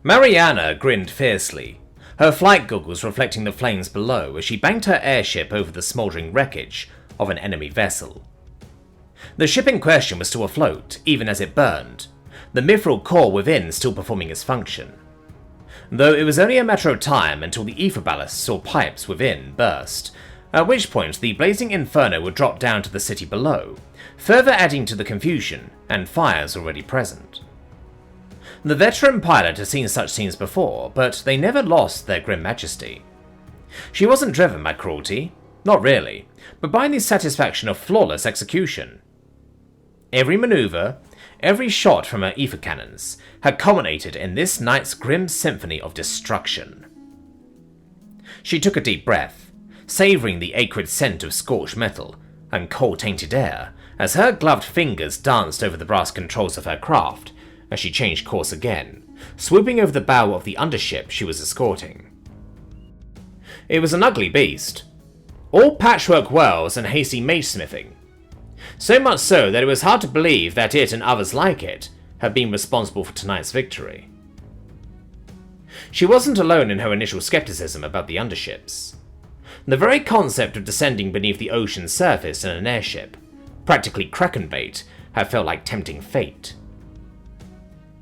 Mariana grinned fiercely, her flight goggles reflecting the flames below as she banged her airship over the smouldering wreckage of an enemy vessel. The ship in question was still afloat, even as it burned, the mithril core within still performing its function. Though it was only a matter of time until the ether ballasts or pipes within burst, at which point the blazing inferno would drop down to the city below, further adding to the confusion and fires already present. The veteran pilot had seen such scenes before, but they never lost their grim majesty. She wasn't driven by cruelty, not really, but by the satisfaction of flawless execution. Every maneuver, every shot from her ether cannons had culminated in this night's grim symphony of destruction. She took a deep breath, savouring the acrid scent of scorched metal and coal-tainted air as her gloved fingers danced over the brass controls of her craft as she changed course again, swooping over the bow of the undership she was escorting. It was an ugly beast, all patchwork whirls and hasty mage-smithing, so much so that it was hard to believe that it and others like it had been responsible for tonight's victory. She wasn't alone in her initial skepticism about the underships. The very concept of descending beneath the ocean's surface in an airship, practically kraken bait, had felt like tempting fate.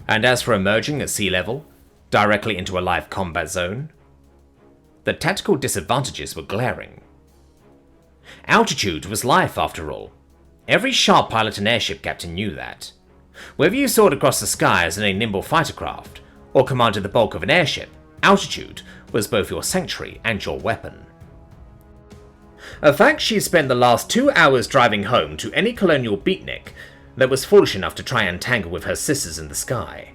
And as for emerging at sea level, directly into a live combat zone, the tactical disadvantages were glaring. Altitude was life after all. Every sharp pilot and airship captain knew that. Whether you soared across the skies in a nimble fighter craft, or commanded the bulk of an airship, altitude was both your sanctuary and your weapon. A fact she spent the last 2 hours driving home to any colonial beatnik that was foolish enough to try and tangle with her sisters in the sky.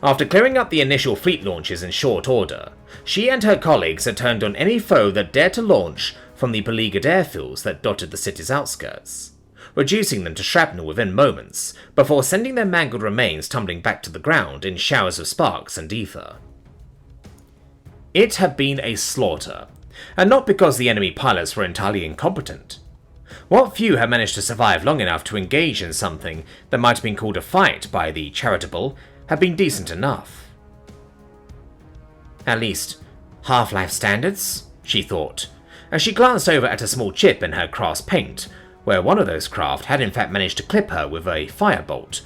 After clearing up the initial fleet launches in short order, she and her colleagues had turned on any foe that dared to launch from the beleaguered airfields that dotted the city's outskirts, reducing them to shrapnel within moments before sending their mangled remains tumbling back to the ground in showers of sparks and ether. It had been a slaughter, and not because the enemy pilots were entirely incompetent. What few had managed to survive long enough to engage in something that might have been called a fight by the charitable had been decent enough. At least, Half-Life standards, she thought, as she glanced over at a small chip in her craft's paint, where one of those craft had in fact managed to clip her with a firebolt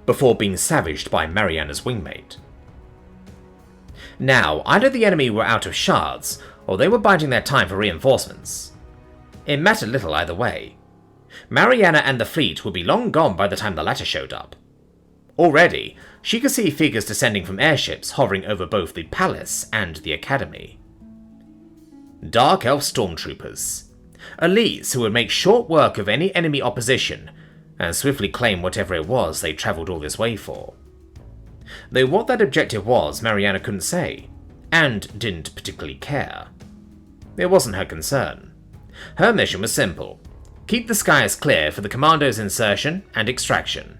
before being savaged by Mariana's wingmate. Now, either the enemy were out of shards, or they were biding their time for reinforcements. It mattered little either way. Mariana and the fleet would be long gone by the time the latter showed up. Already, she could see figures descending from airships hovering over both the palace and the academy. Dark elf stormtroopers. Elites who would make short work of any enemy opposition and swiftly claim whatever it was they travelled all this way for. Though what that objective was, Mariana couldn't say, and didn't particularly care. It wasn't her concern. Her mission was simple: keep the skies clear for the commando's insertion and extraction.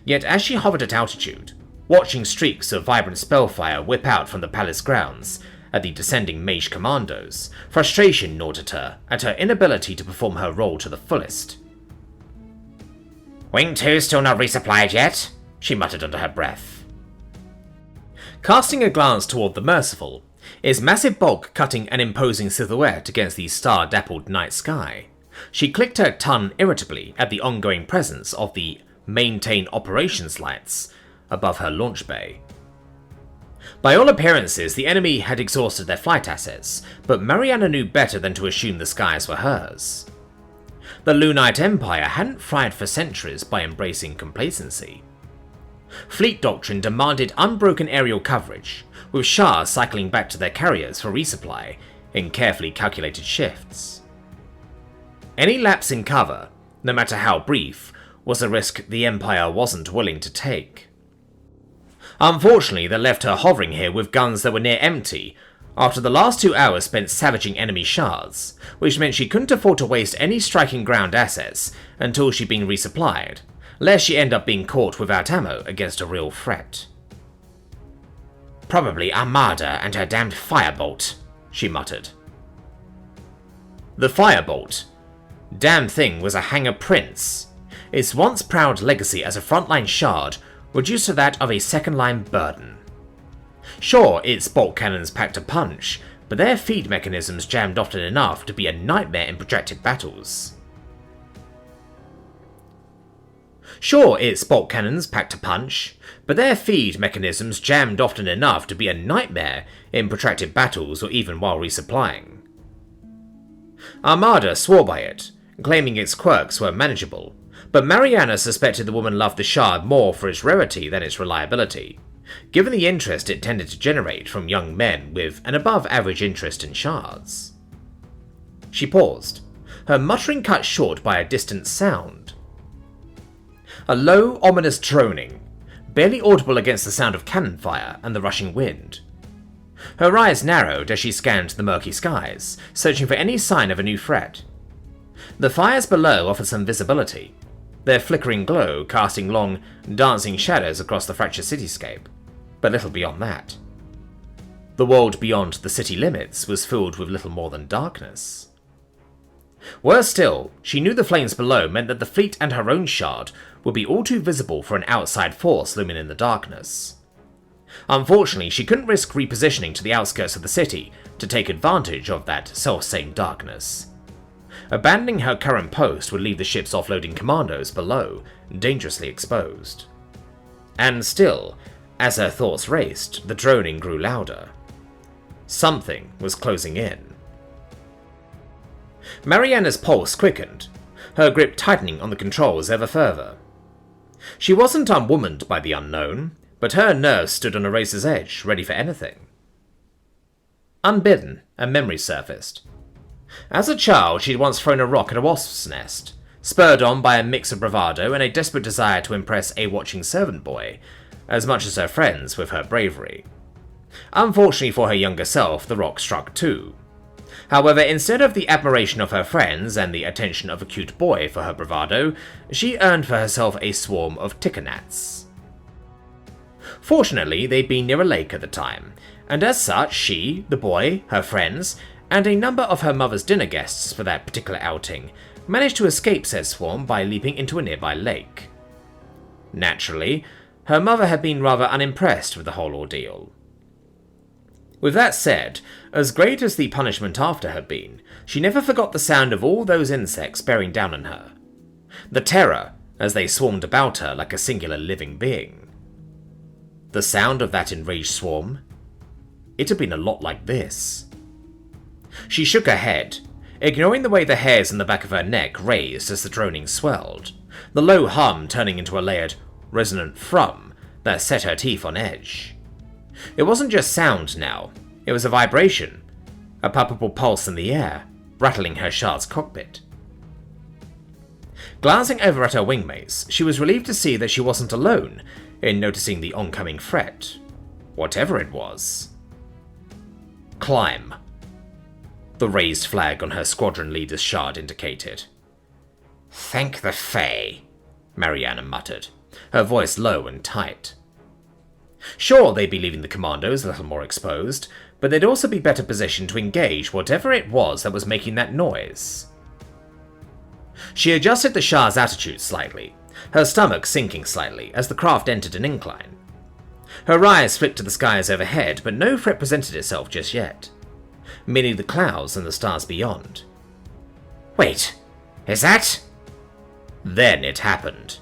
Yet as she hovered at altitude, watching streaks of vibrant spellfire whip out from the palace grounds at the descending mage commandos, frustration gnawed at her inability to perform her role to the fullest. "Wing 2 still not resupplied yet?" she muttered under her breath. Casting a glance toward the Merciful, its massive bulk cutting an imposing silhouette against the star-dappled night sky, she clicked her tongue irritably at the ongoing presence of the maintain operations lights above her launch bay. By all appearances, the enemy had exhausted their flight assets, but Mariana knew better than to assume the skies were hers. The Lunite Empire hadn't fried for centuries by embracing complacency. Fleet doctrine demanded unbroken aerial coverage, with Shahs cycling back to their carriers for resupply in carefully calculated shifts. Any lapse in cover, no matter how brief, was a risk the Empire wasn't willing to take. Unfortunately, that left her hovering here with guns that were near empty after the last 2 hours spent savaging enemy shards, which meant she couldn't afford to waste any striking ground assets until she'd been resupplied, lest she end up being caught without ammo against a real threat. "Probably Armada and her damned firebolt," she muttered. The firebolt. Damn thing was a hangar prince. Its once proud legacy as a frontline shard reduced to that of a second-line burden. Sure, its bolt cannons packed a punch, but their feed mechanisms jammed often enough to be a nightmare in protracted battles. Sure, its bolt cannons packed a punch, but their feed mechanisms jammed often enough to be a nightmare in protracted battles or even while resupplying. Armada swore by it, claiming its quirks were manageable, but Mariana suspected the woman loved the shard more for its rarity than its reliability, given the interest it tended to generate from young men with an above-average interest in shards. She paused, her muttering cut short by a distant sound. A low, ominous droning, barely audible against the sound of cannon fire and the rushing wind. Her eyes narrowed as she scanned the murky skies, searching for any sign of a new threat. The fires below offered some visibility, their flickering glow casting long, dancing shadows across the fractured cityscape, but little beyond that. The world beyond the city limits was filled with little more than darkness. Worse still, she knew the flames below meant that the fleet and her own shard would be all too visible for an outside force looming in the darkness. Unfortunately, she couldn't risk repositioning to the outskirts of the city to take advantage of that self-same darkness. Abandoning her current post would leave the ship's offloading commandos below, dangerously exposed. And still, as her thoughts raced, the droning grew louder. Something was closing in. Mariana's pulse quickened, her grip tightening on the controls ever further. She wasn't unwomaned by the unknown, but her nerves stood on a razor's edge, ready for anything. Unbidden, a memory surfaced. As a child, she'd once thrown a rock at a wasp's nest, spurred on by a mix of bravado and a desperate desire to impress a watching servant boy, as much as her friends with her bravery. Unfortunately for her younger self, the rock struck too. However, instead of the admiration of her friends and the attention of a cute boy for her bravado, she earned for herself a swarm of tickergnats. Fortunately, they'd been near a lake at the time, and as such she, the boy, her friends, and a number of her mother's dinner guests for that particular outing managed to escape said swarm by leaping into a nearby lake. Naturally, her mother had been rather unimpressed with the whole ordeal. With that said, as great as the punishment after had been, she never forgot the sound of all those insects bearing down on her. The terror, as they swarmed about her like a singular living being. The sound of that enraged swarm? It had been a lot like this. She shook her head, ignoring the way the hairs on the back of her neck raised as the droning swelled, the low hum turning into a layered, resonant thrum that set her teeth on edge. It wasn't just sound now, it was a vibration, a palpable pulse in the air, rattling her shard's cockpit. Glancing over at her wingmates, she was relieved to see that she wasn't alone in noticing the oncoming threat, whatever it was. Climb. The raised flag on her squadron leader's shard indicated. Thank the Fae, Mariana muttered, her voice low and tight. Sure, they'd be leaving the commandos a little more exposed, but they'd also be better positioned to engage whatever it was that was making that noise. She adjusted the Shah's attitude slightly, her stomach sinking slightly as the craft entered an incline. Her eyes flicked to the skies overhead, but no threat presented itself just yet. Merely the clouds and the stars beyond. Wait, is that? Then it happened.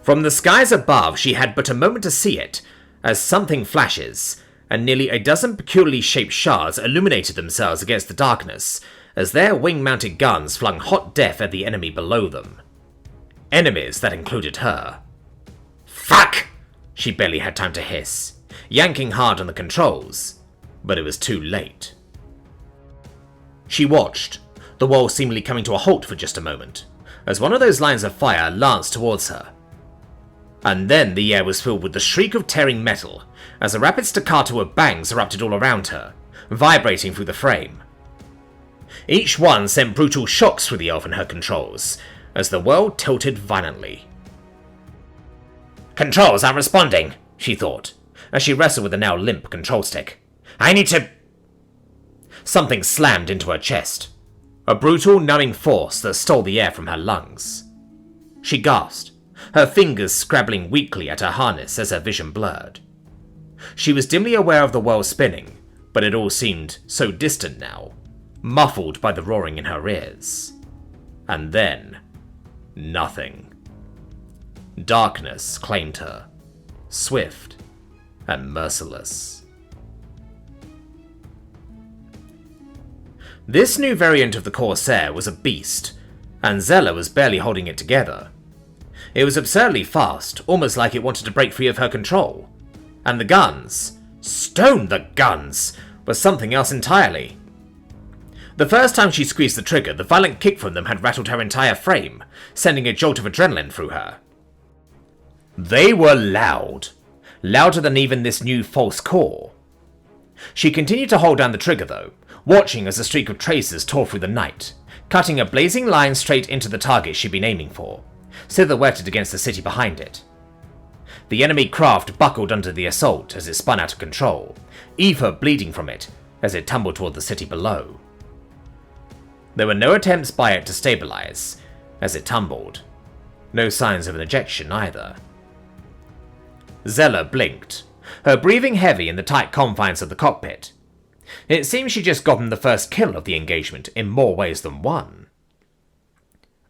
From the skies above, she had but a moment to see it, as something flashes, and nearly a dozen peculiarly shaped shards illuminated themselves against the darkness, as their wing-mounted guns flung hot death at the enemy below them. Enemies that included her. Fuck! She barely had time to hiss, yanking hard on the controls, but it was too late. She watched, the world seemingly coming to a halt for just a moment, as one of those lines of fire lanced towards her. And then the air was filled with the shriek of tearing metal, as a rapid staccato of bangs erupted all around her, vibrating through the frame. Each one sent brutal shocks through the elf and her controls, as the world tilted violently. Controls aren't responding, she thought, as she wrestled with the now limp control stick. I need to... Something slammed into her chest, a brutal, numbing force that stole the air from her lungs. She gasped, her fingers scrabbling weakly at her harness as her vision blurred. She was dimly aware of the world spinning, but it all seemed so distant now, muffled by the roaring in her ears. And then, nothing. Darkness claimed her, swift and merciless. This new variant of the Corsair was a beast, and Xela was barely holding it together. It was absurdly fast, almost like it wanted to break free of her control. And the guns, stone the guns, was something else entirely. The first time she squeezed the trigger, the violent kick from them had rattled her entire frame, sending a jolt of adrenaline through her. They were loud, louder than even this new false core. She continued to hold down the trigger though, watching as a streak of tracers tore through the night, cutting a blazing line straight into the target she'd been aiming for, silhouetted against the city behind it. The enemy craft buckled under the assault as it spun out of control, Eva bleeding from it as it tumbled toward the city below. There were no attempts by it to stabilize as it tumbled, no signs of an ejection either. Xela blinked, her breathing heavy in the tight confines of the cockpit. It seemed she'd just gotten the first kill of the engagement in more ways than one.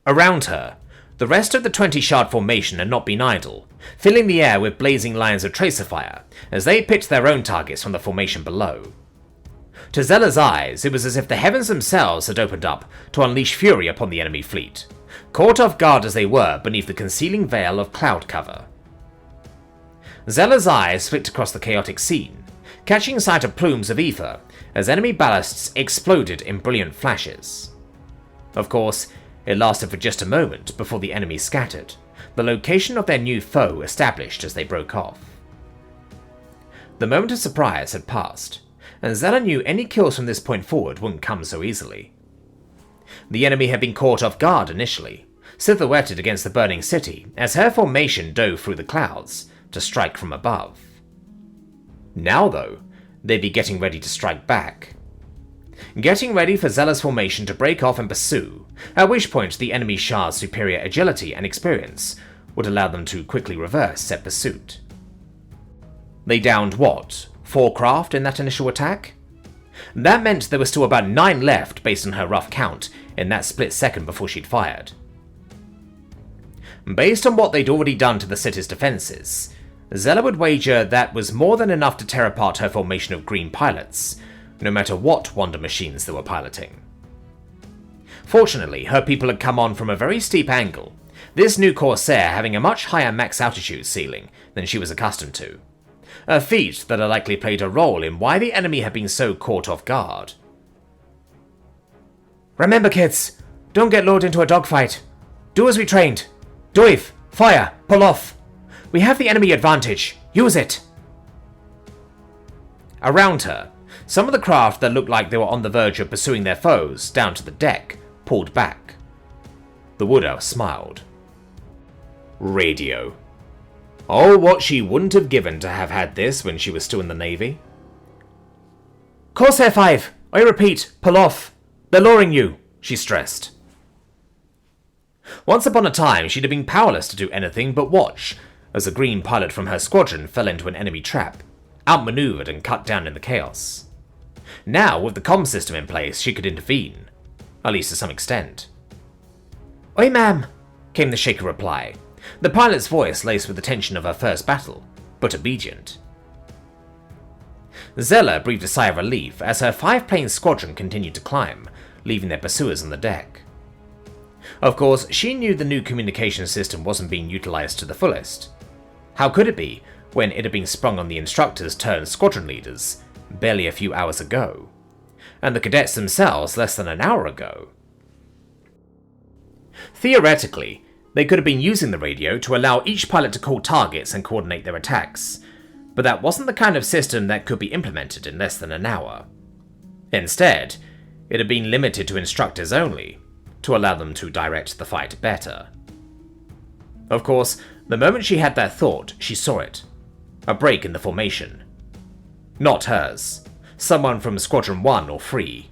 Around her, the rest of the 20-shard formation had not been idle, filling the air with blazing lines of tracer fire as they picked their own targets from the formation below. To Xela's eyes, it was as if the heavens themselves had opened up to unleash fury upon the enemy fleet, caught off guard as they were beneath the concealing veil of cloud cover. Xela's eyes flicked across the chaotic scene, catching sight of plumes of ether as enemy ballasts exploded in brilliant flashes. Of course, it lasted for just a moment before the enemy scattered, the location of their new foe established as they broke off. The moment of surprise had passed, and Xela knew any kills from this point forward wouldn't come so easily. The enemy had been caught off guard initially, silhouetted against the burning city as her formation dove through the clouds to strike from above. Now though, they'd be getting ready to strike back. Getting ready for Xela's formation to break off and pursue, at which point the enemy shard's superior agility and experience would allow them to quickly reverse said pursuit. They downed what, 4 craft in that initial attack? That meant there were still about 9 left based on her rough count in that split second before she'd fired. Based on what they'd already done to the city's defences, Xela would wager that was more than enough to tear apart her formation of green pilots, no matter what wonder machines they were piloting. Fortunately, her people had come on from a very steep angle, this new Corsair having a much higher max altitude ceiling than she was accustomed to, a feat that had likely played a role in why the enemy had been so caught off guard. Remember kids, don't get lured into a dogfight. Do as we trained. Dive, fire, pull off. We have the enemy advantage. Use it. Around her, some of the craft that looked like they were on the verge of pursuing their foes down to the deck pulled back. The Wood Elf smiled. Radio. Oh, what she wouldn't have given to have had this when she was still in the Navy. Corsair 5, I repeat, pull off. They're luring you, she stressed. Once upon a time, she'd have been powerless to do anything but watch as a green pilot from her squadron fell into an enemy trap, outmaneuvered and cut down in the chaos. Now, with the comm system in place, she could intervene, at least to some extent. Oi, ma'am, came the shaky reply, the pilot's voice laced with the tension of her first battle, but obedient. Xela breathed a sigh of relief as her 5-plane squadron continued to climb, leaving their pursuers on the deck. Of course, she knew the new communication system wasn't being utilized to the fullest. How could it be, when it had been sprung on the instructors turned squadron leaders barely a few hours ago, and the cadets themselves less than an hour ago? Theoretically, they could have been using the radio to allow each pilot to call targets and coordinate their attacks, but that wasn't the kind of system that could be implemented in less than an hour. Instead, it had been limited to instructors only, to allow them to direct the fight better. Of course, the moment she had that thought, she saw it. A break in the formation. Not hers. Someone from Squadron 1 or 3.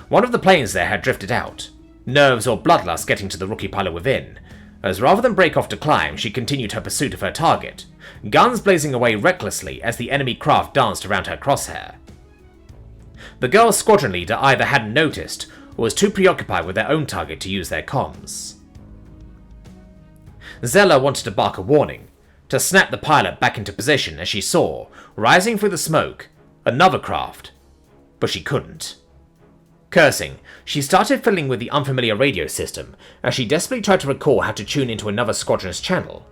One of the planes there had drifted out, nerves or bloodlust getting to the rookie pilot within, as rather than break off to climb, she continued her pursuit of her target, guns blazing away recklessly as the enemy craft danced around her crosshair. The girl's squadron leader either hadn't noticed or was too preoccupied with their own target to use their comms. Xela wanted to bark a warning, to snap the pilot back into position as she saw, rising through the smoke, another craft, but she couldn't. Cursing, she started fiddling with the unfamiliar radio system as she desperately tried to recall how to tune into another squadron's channel.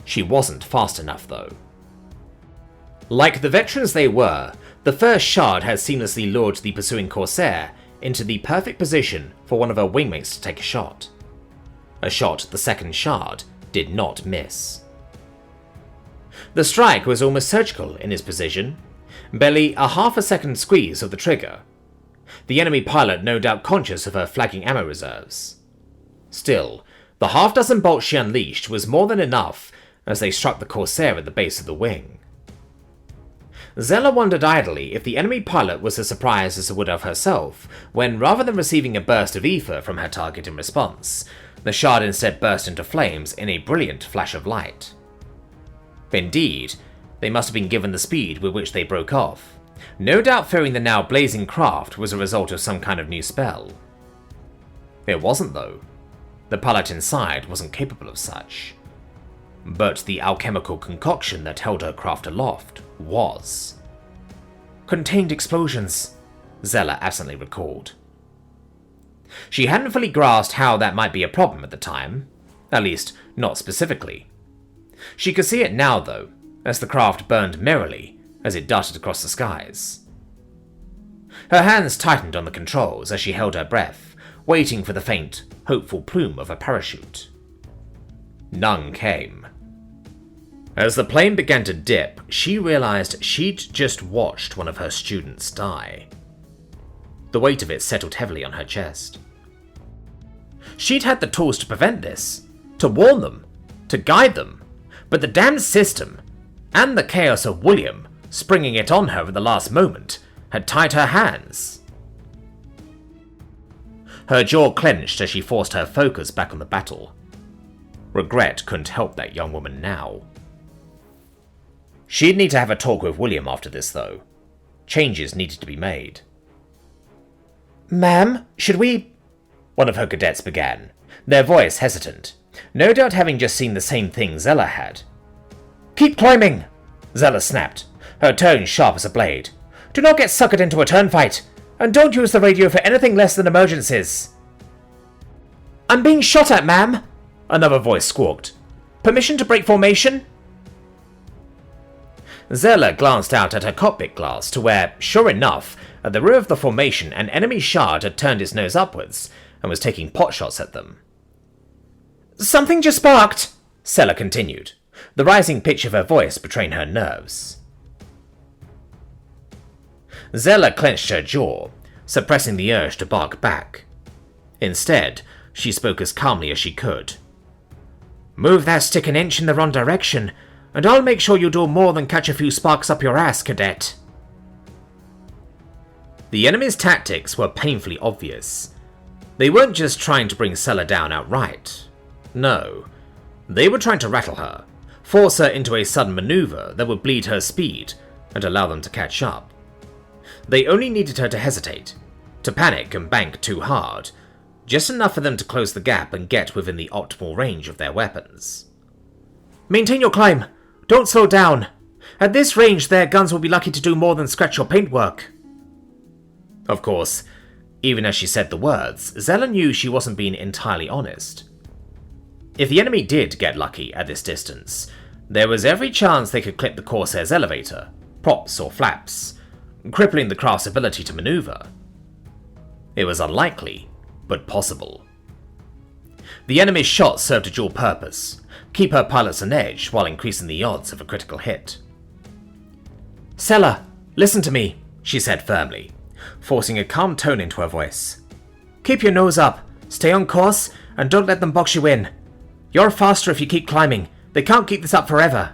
She wasn't fast enough, though. Like the veterans they were, the first shard had seamlessly lured the pursuing Corsair into the perfect position for one of her wingmates to take a shot. A shot the second shard did not miss. The strike was almost surgical in its precision, barely a half a second squeeze of the trigger. The enemy pilot no doubt conscious of her flagging ammo reserves. Still, the half-dozen bolts she unleashed was more than enough as they struck the Corsair at the base of the wing. Xela wondered idly if the enemy pilot was as surprised as would have herself, when rather than receiving a burst of ether from her target in response, the shard instead burst into flames in a brilliant flash of light. Indeed, they must have been given the speed with which they broke off, no doubt fearing the now blazing craft was a result of some kind of new spell. It wasn't, though. The pilot inside wasn't capable of such. But the alchemical concoction that held her craft aloft was. Contained explosions, Xela absently recalled. She hadn't fully grasped how that might be a problem at the time, at least not specifically. She could see it now, though, as the craft burned merrily as it darted across the skies. Her hands tightened on the controls as she held her breath, waiting for the faint, hopeful plume of a parachute. None came. As the plane began to dip, she realized she'd just watched one of her students die. The weight of it settled heavily on her chest. She'd had the tools to prevent this, to warn them, to guide them, but the damned system, and the chaos of William springing it on her at the last moment, had tied her hands. Her jaw clenched as she forced her focus back on the battle. Regret couldn't help that young woman now. She'd need to have a talk with William after this, though. Changes needed to be made. "Ma'am, should we—" one of her cadets began, their voice hesitant, no doubt having just seen the same thing Xela had. "Keep climbing!" Xela snapped, her tone sharp as a blade. "Do not get suckered into a turn fight, and don't use the radio for anything less than emergencies." "I'm being shot at, ma'am," another voice squawked. "Permission to break formation?" Xela glanced out at her cockpit glass to where, sure enough, at the rear of the formation, an enemy shard had turned its nose upwards and was taking potshots at them. "Something just sparked," Xela continued, the rising pitch of her voice betraying her nerves. Xela clenched her jaw, suppressing the urge to bark back. Instead, she spoke as calmly as she could. "Move that stick an inch in the wrong direction, and I'll make sure you do more than catch a few sparks up your ass, cadet." The enemy's tactics were painfully obvious. They weren't just trying to bring Xela down outright. No, they were trying to rattle her, force her into a sudden maneuver that would bleed her speed and allow them to catch up. They only needed her to hesitate, to panic and bank too hard, just enough for them to close the gap and get within the optimal range of their weapons. "Maintain your climb! Don't slow down! At this range, their guns will be lucky to do more than scratch your paintwork." Of course, even as she said the words, Xela knew she wasn't being entirely honest. If the enemy did get lucky at this distance, there was every chance they could clip the Corsair's elevator, props or flaps, crippling the craft's ability to maneuver. It was unlikely, but possible. The enemy's shots served a dual purpose: keep her pilots on edge while increasing the odds of a critical hit. "Xela, listen to me," she said firmly, forcing a calm tone into her voice. "Keep your nose up, stay on course, and don't let them box you in. You're faster if you keep climbing. They can't keep this up forever."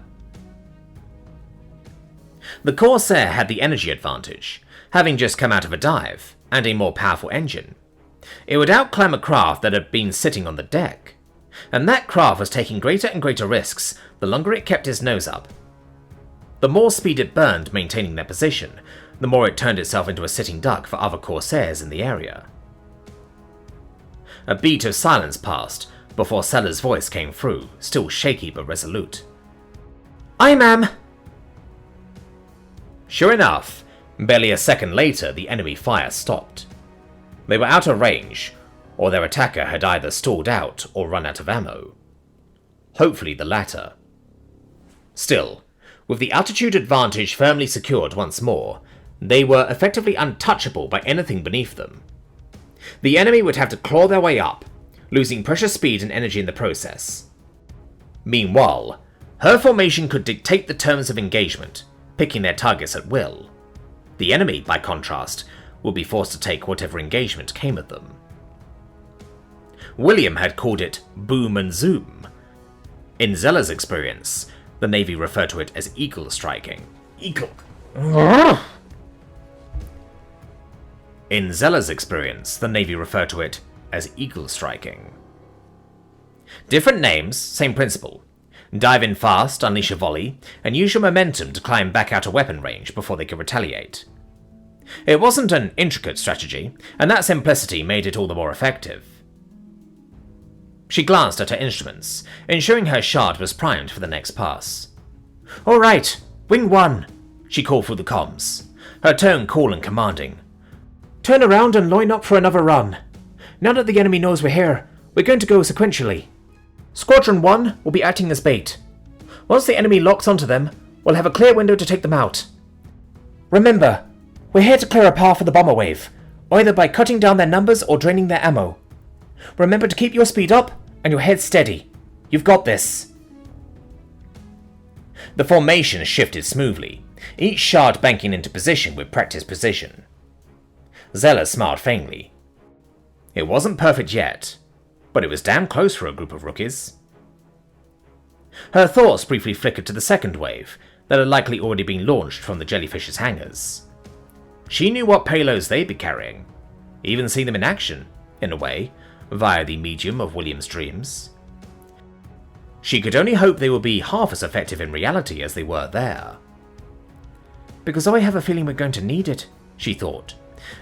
The Corsair had the energy advantage, having just come out of a dive, and a more powerful engine. It would outclimb a craft that had been sitting on the deck. and that craft was taking greater and greater risks the longer it kept its nose up. The more speed it burned maintaining their position, the more it turned itself into a sitting duck for other corsairs in the area. A beat of silence passed before Xela's voice came through, still shaky but resolute. "Aye, ma'am." Sure enough, barely a second later the enemy fire stopped. They were out of range, or their attacker had either stalled out or run out of ammo. Hopefully the latter. Still, with the altitude advantage firmly secured once more, they were effectively untouchable by anything beneath them. The enemy would have to claw their way up, losing precious speed and energy in the process. Meanwhile, her formation could dictate the terms of engagement, picking their targets at will. The enemy, by contrast, would be forced to take whatever engagement came at them. William had called it boom and zoom. In Xela's experience, the Navy referred to it as eagle striking. In Xela's experience, the Navy referred to it as eagle striking. Different names, same principle. Dive in fast, unleash a volley, and use your momentum to climb back out of weapon range before they could retaliate. It wasn't an intricate strategy, and that simplicity made it all the more effective. She glanced at her instruments, ensuring her shard was primed for the next pass. "All right, Wing 1, she called through the comms, her tone cool and commanding. "Turn around and line up for another run. Now that the enemy knows we're here, we're going to go sequentially. Squadron 1 will be acting as bait. Once the enemy locks onto them, we'll have a clear window to take them out. Remember, we're here to clear a path for the bomber wave, either by cutting down their numbers or draining their ammo. Remember to keep your speed up and your head steady. You've got this." The formation shifted smoothly, each shard banking into position with practiced precision. Xela smiled faintly. It wasn't perfect yet, but it was damn close for a group of rookies. Her thoughts briefly flickered to the second wave that had likely already been launched from the jellyfish's hangars. She knew what payloads they'd be carrying, even seen them in action, in a way, via the medium of William's dreams. She could only hope they would be half as effective in reality as they were there. "Because I have a feeling we're going to need it," she thought,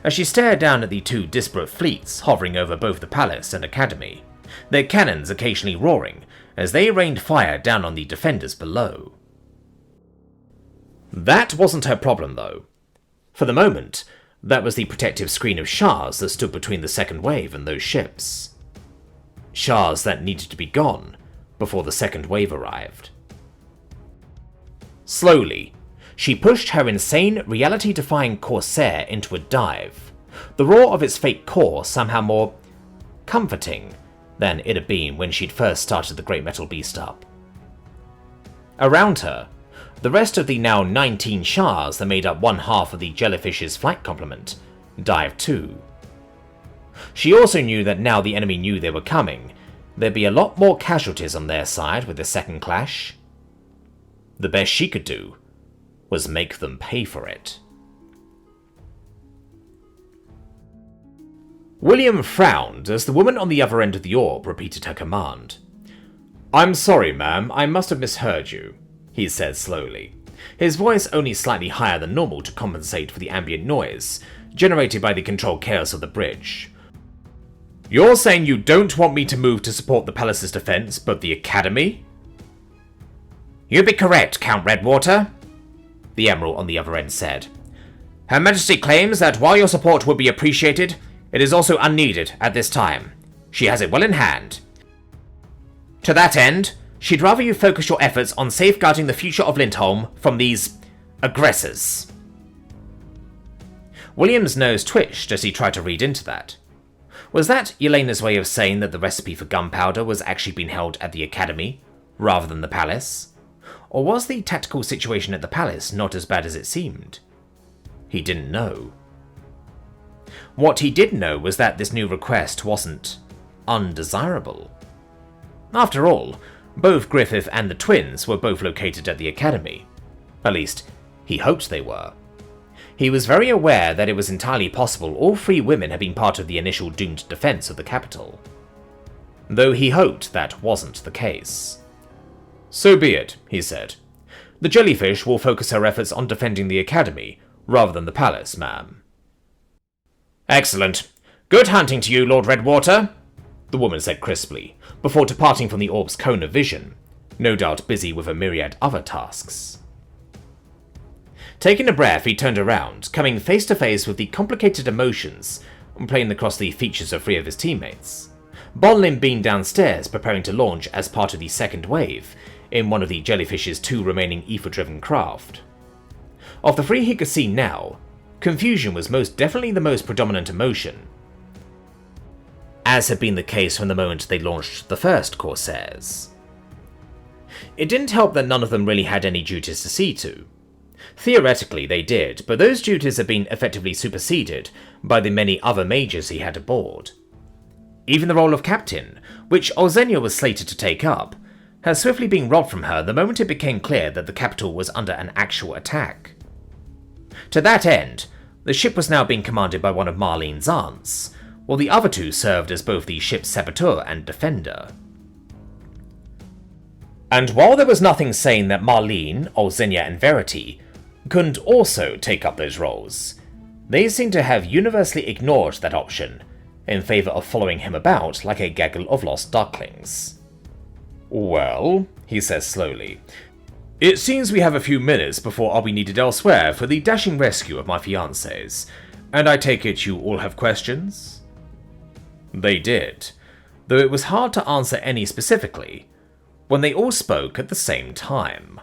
as she stared down at the two disparate fleets hovering over both the palace and academy, their cannons occasionally roaring as they rained fire down on the defenders below. That wasn't her problem, though. For the moment, that was the protective screen of Shahs that stood between the second wave and those ships. Shahs that needed to be gone before the second wave arrived. Slowly, she pushed her insane, reality-defying corsair into a dive, the roar of its fake core somehow more comforting than it had been when she'd first started the great metal beast up. Around her, the rest of the now 19 Shahs that made up one half of the jellyfish's flight complement dived too. She also knew that now the enemy knew they were coming, there'd be a lot more casualties on their side with the second clash. The best she could do was make them pay for it. William frowned as the woman on the other end of the orb repeated her command. "I'm sorry, ma'am, I must have misheard you," he said slowly, his voice only slightly higher than normal to compensate for the ambient noise generated by the controlled chaos of the bridge. "You're saying you don't want me to move to support the palace's defense, but the academy?" "You'd be correct, Count Redwater," the Emerald on the other end said. "Her Majesty claims that while your support would be appreciated, it is also unneeded at this time. She has it well in hand. To that end, she'd rather you focus your efforts on safeguarding the future of Lindholm from these aggressors." William's nose twitched as he tried to read into that. Was that Yelena's way of saying that the recipe for gunpowder was actually being held at the academy, rather than the palace? Or was the tactical situation at the palace not as bad as it seemed? He didn't know. What he did know was that this new request wasn't undesirable. After all, both Griffith and the twins were both located at the academy. At least, he hoped they were. He was very aware that it was entirely possible all three women had been part of the initial doomed defense of the capital. though he hoped that wasn't the case. "So be it," he said. "The jellyfish will focus her efforts on defending the academy, rather than the palace, ma'am." "Excellent. Good hunting to you, Lord Redwater," the woman said crisply, before departing from the orb's cone of vision, no doubt busy with a myriad other tasks. Taking a breath, he turned around, coming face to face with the complicated emotions playing across the features of 3 of his teammates. Bonlin beamed downstairs, preparing to launch as part of the second wave, in one of the jellyfish's 2 remaining ether-driven craft. Of the 3 he could see now, confusion was most definitely the most predominant emotion, as had been the case from the moment they launched the first Corsairs. It didn't help that none of them really had any duties to see to. Theoretically they did, but those duties had been effectively superseded by the many other majors he had aboard. Even the role of captain, which Olzenia was slated to take up, had swiftly been robbed from her the moment it became clear that the capital was under an actual attack. To that end, the ship was now being commanded by one of Marlene's aunts, while the other 2 served as both the ship's saboteur and defender. And while there was nothing saying that Marlene, Olzenia, and Verity couldn't also take up those roles, they seemed to have universally ignored that option, in favour of following him about like a gaggle of lost ducklings. "Well," he says slowly, "it seems we have a few minutes before I'll be needed elsewhere for the dashing rescue of my fiancées, and I take it you all have questions?" They did, though it was hard to answer any specifically, when they all spoke at the same time.